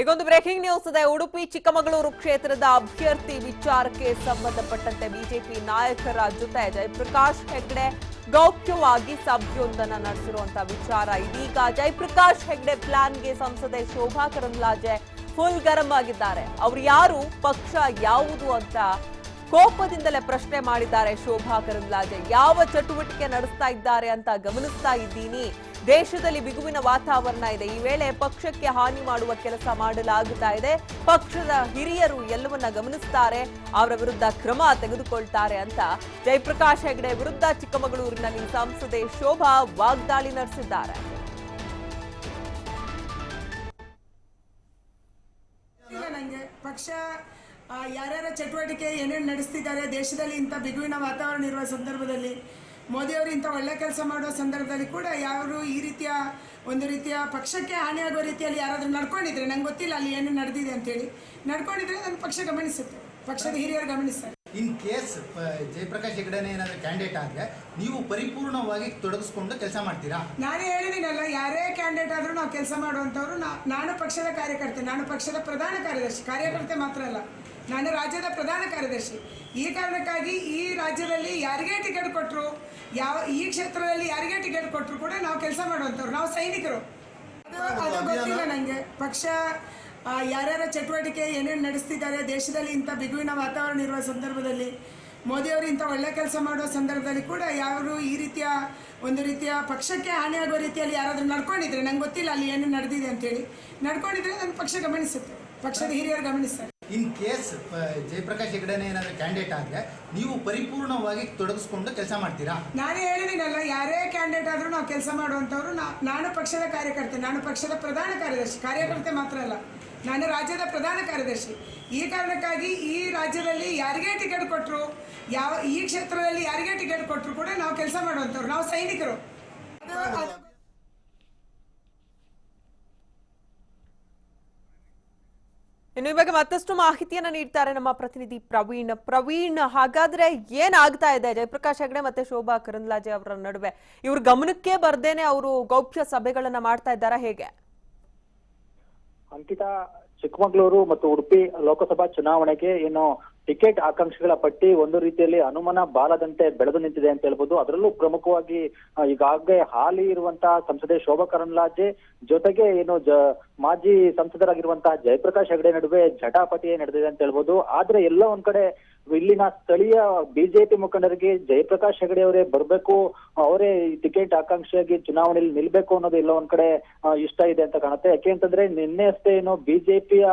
ಈಗೊಂದು breaking news ಇದೆ. ಉಡುಪಿ ಚಿಕ್ಕಮಗಳೂರು ಕ್ಷೇತ್ರದ ಅಭ್ಯರ್ಥಿ ವಿಚಾರಕ್ಕೆ ಸಂಬಂಧಪಟ್ಟಂತೆ ಬಿಜೆಪಿ ನಾಯಕರ ಜೊತೆ ಜಯಪ್ರಕಾಶ್ ಹೆಗ್ಡೆ ಗೌಪ್ಯವಾಗಿ ಸಭೆಯೊಂದನ್ನು ನಡೆಸಿರುವಂತಹ ವಿಚಾರ ಇದೀಗ ಜಯಪ್ರಕಾಶ್ ಹೆಗ್ಡೆ ಪ್ಲಾನ್ಗೆ ಸಂಸದೆ ಶೋಭಾ ಕರಂದ್ಲಾಜೆ ಫುಲ್ ಗರಂ ಆಗಿದ್ದಾರೆ. ಅವರು ಯಾರು, ಪಕ್ಷ ಯಾವುದು ಅಂತ ಕೋಪದಿಂದಲೇ ಪ್ರಶ್ನೆ ಮಾಡಿದ್ದಾರೆ ಶೋಭಾ ಕರಂದ್ಲಾಜೆ. ಯಾವ ಚಟುವಟಿಕೆ ನಡೆಸ್ತಾ ಇದ್ದಾರೆ ಅಂತ ಗಮನಿಸ್ತಾ ಇದ್ದೀನಿ. ದೇಶದಲ್ಲಿ ಬಿಗುವಿನ ವಾತಾವರಣ ಇದೆ. ಈ ವೇಳೆ ಪಕ್ಷಕ್ಕೆ ಹಾನಿ ಮಾಡುವ ಕೆಲಸ ಮಾಡಲಾಗುತ್ತಾ ಇದೆ. ಪಕ್ಷದ ಹಿರಿಯರು ಎಲ್ಲವನ್ನ ಗಮನಿಸ್ತಾರೆ, ಅವರ ವಿರುದ್ಧ ಕ್ರಮ ತೆಗೆದುಕೊಳ್ತಾರೆ ಅಂತ ಜಯಪ್ರಕಾಶ್ ಹೆಗ್ಡೆ ವಿರುದ್ಧ ಚಿಕ್ಕಮಗಳೂರಿನಲ್ಲಿ ಸಂಸದೆ ಶೋಭಾ ವಾಗ್ದಾಳಿ ನಡೆಸಿದ್ದಾರೆ. ಪಕ್ಷ ಯಾರ್ಯಾರ ಚಟುವಟಿಕೆ ಏನೇನು ನಡೆಸ್ತಿದ್ದಾರೆ, ದೇಶದಲ್ಲಿ ಇಂಥ ಬಿಗುವಿನ ವಾತಾವರಣ ಇರುವ ಸಂದರ್ಭದಲ್ಲಿ ಮೋದಿಯವರು ಇಂಥ ಒಳ್ಳೆ ಕೆಲಸ ಮಾಡೋ ಸಂದರ್ಭದಲ್ಲಿ ಕೂಡ ಯಾರು ಈ ರೀತಿಯ ಒಂದು ರೀತಿಯ ಪಕ್ಷಕ್ಕೆ ಹಾನಿಯಾಗೋ ರೀತಿಯಲ್ಲಿ ಯಾರಾದರೂ ನಡ್ಕೊಂಡಿದ್ರೆ, ನಂಗೆ ಗೊತ್ತಿಲ್ಲ ಅಲ್ಲಿ ಏನು ನಡೆದಿದೆ ಅಂತೇಳಿ, ನಡ್ಕೊಂಡಿದ್ರೆ ನನ್ನ ಪಕ್ಷ ಗಮನಿಸುತ್ತೆ, ಪಕ್ಷದ ಹಿರಿಯರು ಗಮನಿಸ್ತಾರೆ. ಇನ್ ಕೇಸ್ ಜಯಪ್ರಕಾಶ್ ಹೆಗ್ಡೆನೇ ಏನಾದರೂ ಕ್ಯಾಂಡಿಡೇಟ್ ಆದರೆ ನೀವು ಪರಿಪೂರ್ಣವಾಗಿ ತೊಡಗಿಸ್ಕೊಂಡು ಕೆಲಸ ಮಾಡ್ತೀರಾ? ನಾನೇ ಹೇಳಿದ್ದೀನಲ್ಲ, ಯಾರೇ ಕ್ಯಾಂಡಿಡೇಟ್ ಆದರೂ ನಾವು ಕೆಲಸ ಮಾಡುವಂಥವ್ರು. ನಾನು ಪಕ್ಷದ ಕಾರ್ಯಕರ್ತೆ, ನಾನು ಪಕ್ಷದ ಪ್ರಧಾನ ಕಾರ್ಯದರ್ಶಿ, ಕಾರ್ಯಕರ್ತೆ ಮಾತ್ರ ಅಲ್ಲ, ನಾನು ರಾಜ್ಯದ ಪ್ರಧಾನ ಕಾರ್ಯದರ್ಶಿ. ಈ ಕಾರಣಕ್ಕಾಗಿ ಈ ರಾಜ್ಯದಲ್ಲಿ ಯಾರಿಗೇ ಟಿಕೆಟ್ ಕೊಟ್ಟರು, ಈ ಕ್ಷೇತ್ರದಲ್ಲಿ ಯಾರಿಗೇ ಟಿಕೆಟ್ ಕೊಟ್ಟರು ಕೂಡ ನಾವು ಕೆಲಸ ಮಾಡುವಂಥವ್ರು, ನಾವು ಸೈನಿಕರು. ಅದು ಗೊತ್ತಿಲ್ಲ ನನಗೆ. ಪಕ್ಷ ಯಾರ್ಯಾರ ಚಟುವಟಿಕೆ ಏನೇನು ನಡೆಸ್ತಿದ್ದಾರೆ, ದೇಶದಲ್ಲಿ ಇಂಥ ಬಿಗುವಿನ ವಾತಾವರಣ ಇರುವ ಸಂದರ್ಭದಲ್ಲಿ ಮೋದಿಯವರು ಇಂಥ ಒಳ್ಳೆ ಕೆಲಸ ಮಾಡೋ ಸಂದರ್ಭದಲ್ಲಿ ಕೂಡ ಯಾರು ಈ ರೀತಿಯ ಒಂದು ರೀತಿಯ ಪಕ್ಷಕ್ಕೆ ಹಾನಿಯಾಗೋ ರೀತಿಯಲ್ಲಿ ಯಾರಾದರೂ ನಡ್ಕೊಂಡಿದ್ರೆ, ನಂಗೆ ಗೊತ್ತಿಲ್ಲ ಅಲ್ಲಿ ಏನು ನಡೆದಿದೆ ಅಂತೇಳಿ, ನಡ್ಕೊಂಡಿದ್ರೆ ನನ್ನ ಪಕ್ಷ ಗಮನಿಸುತ್ತೆ, ಪಕ್ಷದ ಹಿರಿಯರು ಗಮನಿಸ್ತಾರೆ. ಇನ್ ಕೇಸ್ ಜಯಪ್ರಕಾಶ್ ಹೆಗ್ಡೆನೇ ಏನಾದರೂ ಕ್ಯಾಂಡಿಡೇಟ್ ಆದರೆ ನೀವು ಪರಿಪೂರ್ಣವಾಗಿ ತೊಡಗಿಸ್ಕೊಂಡು ಕೆಲಸ ಮಾಡ್ತೀರಾ? ನಾನೇ ಹೇಳಿದ್ದೀನಲ್ಲ, ಯಾರೇ ಕ್ಯಾಂಡಿಡೇಟ್ ಆದರೂ ನಾವು ಕೆಲಸ ಮಾಡುವಂಥವ್ರು. ನಾನು ಪಕ್ಷದ ಕಾರ್ಯಕರ್ತೆ, ನಾನು ಪಕ್ಷದ ಪ್ರಧಾನ ಕಾರ್ಯದರ್ಶಿ, ಕಾರ್ಯಕರ್ತೆ ಮಾತ್ರ ಅಲ್ಲ, ನಾನು ರಾಜ್ಯದ ಪ್ರಧಾನ ಕಾರ್ಯದರ್ಶಿ. ಈ ಕಾರಣಕ್ಕಾಗಿ ಈ ರಾಜ್ಯದಲ್ಲಿ ಯಾರಿಗೇ ಟಿಕೆಟ್ ಕೊಟ್ಟರು, ಈ ಕ್ಷೇತ್ರದಲ್ಲಿ ಯಾರಿಗೇ ಟಿಕೆಟ್ ಕೊಟ್ಟರು ಕೂಡ ನಾವು ಕೆಲಸ ಮಾಡುವಂಥವ್ರು, ನಾವು ಸೈನಿಕರು. ಇನ್ನು ಈ ಬಗ್ಗೆ ಮತ್ತಷ್ಟು ಮಾಹಿತಿಯನ್ನ ನೀಡ್ತಾರೆ ನಮ್ಮ ಪ್ರತಿನಿಧಿ ಪ್ರವೀಣ್. ಹಾಗಾದ್ರೆ ಏನಾಗ್ತಾ ಇದೆ ಜಯಪ್ರಕಾಶ್ ಹೆಗ್ಡೆ ಮತ್ತೆ ಶೋಭಾ ಕರಂದ್ಲಾಜೆ ಅವರ ನಡುವೆ? ಇವ್ರ ಗಮನಕ್ಕೆ ಬರ್ದೇನೆ ಅವರು ಗೌಪ್ಯ ಸಭೆಗಳನ್ನ ಮಾಡ್ತಾ ಇದ್ದಾರಾ, ಹೇಗೆ? ಅಂಕಿತಾ, ಚಿಕ್ಕಮಗಳೂರು ಮತ್ತು ಉಡುಪಿ ಲೋಕಸಭಾ ಚುನಾವಣೆಗೆ ಏನು ಟಿಕೆಟ್ ಆಕಾಂಕ್ಷಿಗಳ ಪಟ್ಟಿ ಒಂದು ರೀತಿಯಲ್ಲಿ ಅನುಮಾನ ಬಾಲದಂತೆ ಬೆಳೆದು ನಿಂತಿದೆ ಅಂತ ಹೇಳ್ಬೋದು. ಅದರಲ್ಲೂ ಪ್ರಮುಖವಾಗಿ ಈಗಾಗಲೇ ಹಾಲಿ ಇರುವಂತಹ ಸಂಸದೆ ಶೋಭಾ ಕರಂದ್ಲಾಜೆ ಜೊತೆಗೆ ಏನು ಮಾಜಿ ಸಂಸದರಾಗಿರುವಂತಹ ಜಯಪ್ರಕಾಶ್ ಹೆಗ್ಡೆ ನಡುವೆ ಜಟಾಪಟಿ ನಡೆದಿದೆ ಅಂತ ಹೇಳ್ಬೋದು. ಆದ್ರೆ ಎಲ್ಲ ಒಂದ್ ಕಡೆ ಇಲ್ಲಿನ ಸ್ಥಳೀಯ ಬಿಜೆಪಿ ಮುಖಂಡರಿಗೆ ಜಯಪ್ರಕಾಶ್ ಹೆಗ್ಡೆ ಅವರೇ ಬರಬೇಕು, ಅವರೇ ಟಿಕೆಟ್ ಆಕಾಂಕ್ಷಿಯಾಗಿ ಚುನಾವಣೆಯಲ್ಲಿ ನಿಲ್ಬೇಕು ಅನ್ನೋದು ಎಲ್ಲ ಒಂದ್ ಕಡೆ ಇಷ್ಟ ಇದೆ ಅಂತ ಕಾಣುತ್ತೆ. ಯಾಕೆ ಅಂತಂದ್ರೆ ನಿನ್ನೆ ಅಷ್ಟೇ ಏನು ಬಿಜೆಪಿಯ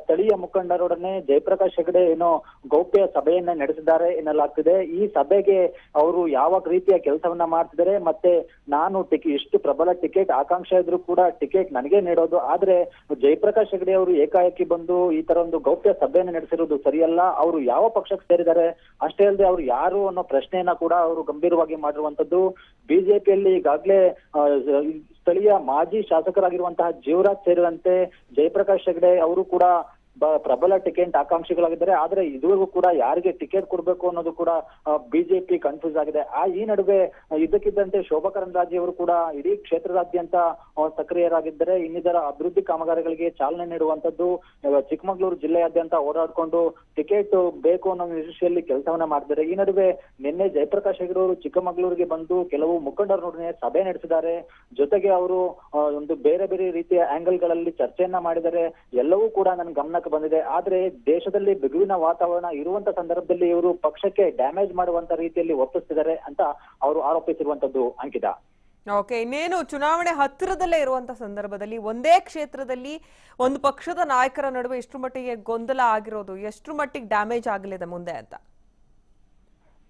ಸ್ಥಳೀಯ ಮುಖಂಡರೊಡನೆ ಜಯಪ್ರಕಾಶ್ ಹೆಗ್ಡೆ ಏನೋ ಗೌಪ್ಯ ಸಭೆಯನ್ನ ನಡೆಸಿದ್ದಾರೆ ಎನ್ನಲಾಗ್ತಿದೆ. ಈ ಸಭೆಗೆ ಅವರು ಯಾವ ರೀತಿಯ ಕೆಲಸವನ್ನ ಮಾಡ್ತಿದ್ದಾರೆ, ಮತ್ತೆ ನಾನು ಎಷ್ಟು ಪ್ರಬಲ ಟಿಕೆಟ್ ಆಕಾಂಕ್ಷೆ ಇದ್ರು ಕೂಡ ಟಿಕೆಟ್ ನನಗೆ ನೀಡೋದು, ಆದ್ರೆ ಜಯಪ್ರಕಾಶ್ ಹೆಗ್ಡೆ ಅವರು ಏಕಾಏಕಿ ಬಂದು ಈ ತರ ಒಂದು ಗೌಪ್ಯ ಸಭೆಯನ್ನ ನಡೆಸಿರೋದು ಸರಿಯಲ್ಲ, ಅವರು ಯಾವ ಪಕ್ಷಕ್ಕೆ ಸೇರಿದ್ದಾರೆ, ಅಷ್ಟೇ ಅಲ್ಲದೆ ಅವರು ಯಾರು ಅನ್ನೋ ಪ್ರಶ್ನೆಯನ್ನ ಕೂಡ ಅವರು ಗಂಭೀರವಾಗಿ ಮಾಡಿರುವಂತದ್ದು. ಬಿಜೆಪಿಯಲ್ಲಿ ಈಗಾಗಲೇ ಸ್ಥಳೀಯ ಮಾಜಿ ಶಾಸಕರಾಗಿರುವಂತಹ ಜೀವರಾಜ್ ಸೇರಿದಂತೆ ಜಯಪ್ರಕಾಶ್ ಹೆಗ್ಡೆ ಅವರು ಕೂಡ ಪ್ರಬಲ ಟಿಕೆಟ್ ಆಕಾಂಕ್ಷಿಗಳಾಗಿದ್ದಾರೆ. ಆದ್ರೆ ಇದುವರೆಗೂ ಕೂಡ ಯಾರಿಗೆ ಟಿಕೆಟ್ ಕೊಡ್ಬೇಕು ಅನ್ನೋದು ಕೂಡ ಬಿಜೆಪಿ ಕನ್ಫ್ಯೂಸ್ ಆಗಿದೆ. ಈ ನಡುವೆ ಇದ್ದಕ್ಕಿದ್ದಂತೆ ಶೋಭಾ ಕರಂದ್ಲಾಜೆ ಅವರು ಕೂಡ ಇಡೀ ಕ್ಷೇತ್ರದಾದ್ಯಂತ ಸಕ್ರಿಯರಾಗಿದ್ದಾರೆ. ಇನ್ನಿತರ ಅಭಿವೃದ್ಧಿ ಕಾಮಗಾರಿಗಳಿಗೆ ಚಾಲನೆ ನೀಡುವಂತದ್ದು, ಚಿಕ್ಕಮಗಳೂರು ಜಿಲ್ಲೆಯಾದ್ಯಂತ ಓಡಾಡ್ಕೊಂಡು ಟಿಕೆಟ್ ಬೇಕು ಅನ್ನೋ ನಿರೀಕ್ಷೆಯಲ್ಲಿ ಕೆಲಸವನ್ನ ಮಾಡ್ತಿದ್ದಾರೆ. ಈ ನಡುವೆ ನಿನ್ನೆ ಜಯಪ್ರಕಾಶ್ ಹೆಗ್ಡೆ ಅವರು ಚಿಕ್ಕಮಗಳೂರಿಗೆ ಬಂದು ಕೆಲವು ಮುಖಂಡರೊಡನೆ ಸಭೆ ನಡೆಸಿದ್ದಾರೆ. ಜೊತೆಗೆ ಅವರು ಒಂದು ಬೇರೆ ಬೇರೆ ರೀತಿಯ ಆಂಗಲ್ ಗಳಲ್ಲಿ ಚರ್ಚೆಯನ್ನ ಮಾಡಿದ್ದಾರೆ. ಎಲ್ಲವೂ ಕೂಡ ನನ್ನ ಗಮನ ಬಂದಿದೆ. ಆದ್ರೆ ದೇಶದಲ್ಲಿ ಬಿಗುವಿನ ವಾತಾವರಣ ಇರುವಂತ ಸಂದರ್ಭದಲ್ಲಿ ಇವರು ಪಕ್ಷಕ್ಕೆ ಡ್ಯಾಮೇಜ್ ಮಾಡುವಂತ ರೀತಿಯಲ್ಲಿ ವರ್ತಿಸ್ತಿದ್ದಾರೆ ಅಂತ ಅವರು ಆರೋಪಿಸಿರುವಂತದ್ದು. ಅಂಕಿತಾ, ಓಕೆ, ಇನ್ನೇನು ಚುನಾವಣೆ ಹತ್ತಿರದಲ್ಲೇ ಇರುವಂತ ಸಂದರ್ಭದಲ್ಲಿ ಒಂದೇ ಕ್ಷೇತ್ರದಲ್ಲಿ ಒಂದು ಪಕ್ಷದ ನಾಯಕರ ನಡುವೆ ಎಷ್ಟು ಮಟ್ಟಿಗೆ ಗೊಂದಲ ಆಗಿರೋದು, ಎಷ್ಟು ಮಟ್ಟಿಗೆ ಡ್ಯಾಮೇಜ್ ಆಗಲಿದೆ ಮುಂದೆ ಅಂತ?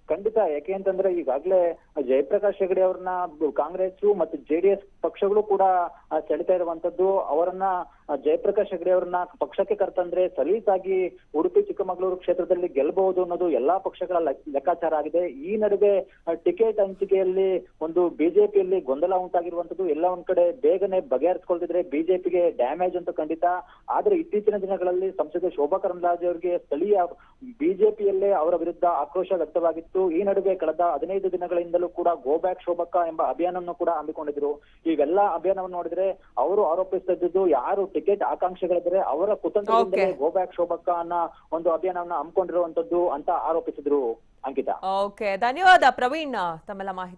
ಖಂಡಿತ. ಯಾಕೆ ಅಂತಂದ್ರೆ ಈಗಾಗಲೇ ಜಯಪ್ರಕಾಶ್ ಹೆಗ್ಡೆ ಅವ್ರನ್ನ ಕಾಂಗ್ರೆಸ್ ಮತ್ತು ಜೆಡಿಎಸ್ ಪಕ್ಷಗಳು ಕೂಡ ಸೆಳಿತಾ ಇರುವಂತದ್ದು. ಅವರನ್ನ ಜಯಪ್ರಕಾಶ್ ಹೆಗ್ಡೆ ಅವ್ರನ್ನ ಪಕ್ಷಕ್ಕೆ ಕರ್ತಂದ್ರೆ ಸಲೀಸಾಗಿ ಉಡುಪಿ ಚಿಕ್ಕಮಗಳೂರು ಕ್ಷೇತ್ರದಲ್ಲಿ ಗೆಲ್ಲಬಹುದು ಅನ್ನೋದು ಎಲ್ಲಾ ಪಕ್ಷಗಳ ಲೆಕ್ಕಾಚಾರ ಆಗಿದೆ. ಈ ನಡುವೆ ಟಿಕೆಟ್ ಹಂಚಿಕೆಯಲ್ಲಿ ಒಂದು ಬಿಜೆಪಿಯಲ್ಲಿ ಗೊಂದಲ ಉಂಟಾಗಿರುವಂತದ್ದು ಎಲ್ಲ ಒಂದ್ ಕಡೆ ಬೇಗನೆ ಬಗೆಹರಿಸಿಕೊಳ್ತಿದ್ರೆ ಬಿಜೆಪಿಗೆ ಡ್ಯಾಮೇಜ್ ಅಂತ ಖಂಡಿತ. ಆದ್ರೆ ಇತ್ತೀಚಿನ ದಿನಗಳಲ್ಲಿ ಸಂಸದೆ ಶೋಭಾ ಕರಂದ್ಲಾಜೆ ಅವರಿಗೆ ಸ್ಥಳೀಯ ಬಿಜೆಪಿಯಲ್ಲೇ ಅವರ ವಿರುದ್ಧ ಆಕ್ರೋಶ ವ್ಯಕ್ತವಾಗಿತ್ತು. ಈ ನಡುವೆ ಕಳೆದ 15 ದಿನಗಳಿಂದಲೂ ಕೂಡ ಗೋ ಬ್ಯಾಕ್ ಶೋಭಕ್ಕ ಎಂಬ ಅಭಿಯಾನವನ್ನು ಕೂಡ ಹಮ್ಮಿಕೊಂಡಿದ್ರು. ಇವೆಲ್ಲ ಅಭಿಯಾನವನ್ನು ನೋಡಿದ್ರೆ ಅವರು ಆರೋಪಿಸುತ್ತಿದ್ದು ಯಾರು ಟಿಕೆಟ್ ಆಕಾಂಕ್ಷಿಗಳಿದ್ರೆ ಅವರ ಕುತಂತ್ರದಿಂದಲೇ Okay. ಗೋ ಬ್ಯಾಕ್ ಶೋಭಕ್ಕ ಅನ್ನೋ ಒಂದು ಅಭಿಯಾನವನ್ನ ಹಮ್ಮಿಕೊಂಡಿರುವಂತದ್ದು ಅಂತ ಆರೋಪಿಸಿದ್ರು ಅಂಕಿತಾ. ಓಕೆ, ಧನ್ಯವಾದ ಪ್ರವೀಣ್ ತಮ್ಮೆಲ್ಲ ಮಾಹಿತಿ